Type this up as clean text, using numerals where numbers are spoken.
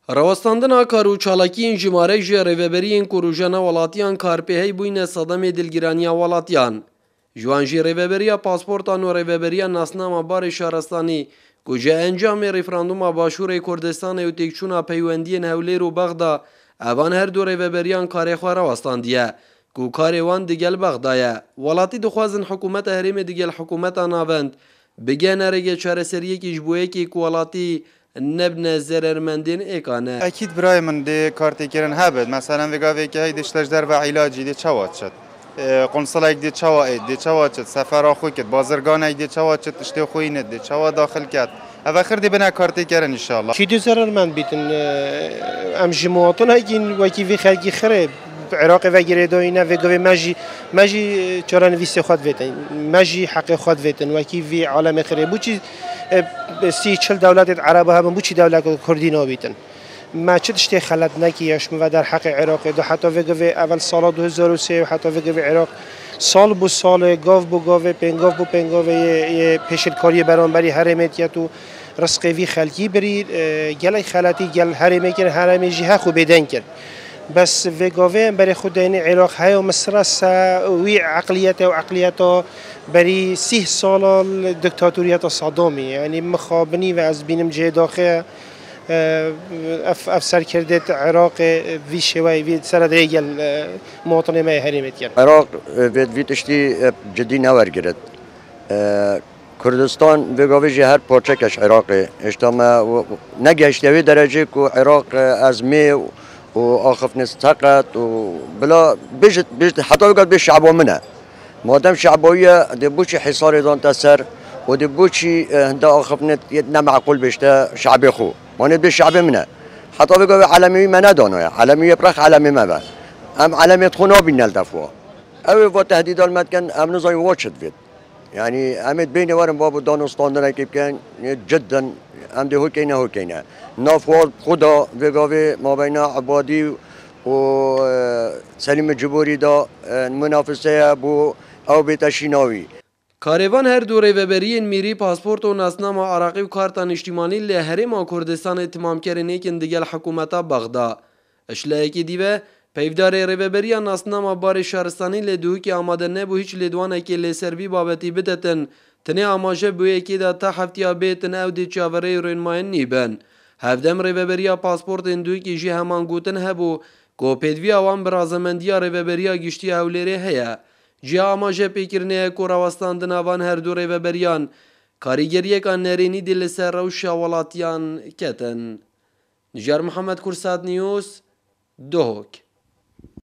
Rawestandina kar û çalakiyên jimare ji rêveberiyên ku rojana welatiyan karpêhey bûyne sedemê dilgîraniya welatiyan. Ji wan jî rêveberiya pasportan û rêveberiya nasnama barê şaristanî ku ji encamê referanduma Başûrê Kurdistanê û têkçûna peywendiyên Hewlêr û Bexda, evan her du rêveberiyan karê xwe rawestandiye ku karê wan digel Bexda ye. Welatî dixwazin hikûmeta herêmê digel hikûmeta navend bige nerêge çareseriyekî ji bo yekê ku welatî nebne zerermendên êkane. اكيد براي من دي كارتي كيرن هابد مثلا فيغا فيكي هاي دي شلج در و علاجي دي چواتشت قنصلك دي چوائد دي چواتشت سفر اخو كت بازرگان دي چواتشت اشتي خوينت دي چوا داخل كت اواخر دي بنا كارتي كيرن ان شاء الله شي دي زرر من بيتن ام جي مواطن هاكين وكي في خلقي خرب عراق وگیره داینه و گوی ماجی چران ویست خود ویتن ماجی حق خود ویتن وکی وی عالم خیره بوچی سی چل دولت عربه هم بوچی دولت کردی نابیتن ما چه تشتی خلط نکیش و در حق عراق دو حتی و گوی اول سال 2003 و حتی و گوی عراق سال بو سال گاو بو گاو پنگاو بو پنگاو یه پیشکاری برانبری حرمتیت و رزق وی خلقی برید گل خلطی گل حرمه کن حرمه جیه خوب بدن کرد بس في جوفين بري خديني عراق هاي ومصر وي عقليته وعقليته بري سيه سال الدكتاتورية الصدامي يعني مخابني وعز بينم جه داخل افسر كردت عراق في شوي في سرد رجال مواطنين ما هرمت يعني عراق في تشتي جدي نور جرد كردستان في جوفي جهر بورتشكش عراقي اشتما نجش لوي درجة كو عراق أزمة وآخف نستقط وبلا بيجت حتى يقعد بالشعب ومنها ما دام شعبوية دي بوشي حصار دان تسر ودي بوشي هندا آخف نت يدنا معقول بيشتا شعبي خو ما ند بالشعب منها حتى يقعد علمي ما ندانويا علمي يبرخ علمي ما با ام علمي تخونا بينا الدفوا أو في تهديد المتكن ام نزاي واتشت فيت يعني امد بيني وارم بابو دانستان دنا كيف كان جدا ام دي هوكينا هوكينا نافوال خدا وقاوي ما بين عبادي و سليم الجبوري دا منافسه بو او بتشيناوي کاروان هر دو ریوبرین میری پاسپورت و ناسنامه عراقی و کارتان اجتماعی لهرما کردستان اتمام کردن کن دیگر حکومتا بغدا اشلای کی دیوه پیودار ریوبریا ناسنامه بار شهرستانی لدو که آماده نبود هیچ لدوانه که لسربی بابتی بدتن تنه آماجه بوی که دا تا هفتیا بیتن او دی چاوره رنماین نیبن هفدم ریوبریا پاسپورت اندوی که جی همان گوتن هبو کو پیدوی آوان برازمندیا ریوبریا گشتی اولیره هیا جی آماجه پیکرنه کو راوستاندن آوان هر دو ریوبریان کاریگریه کان نرینی دل سر روش ولاتیان کتن نجار محمد کرسات نیوز دوک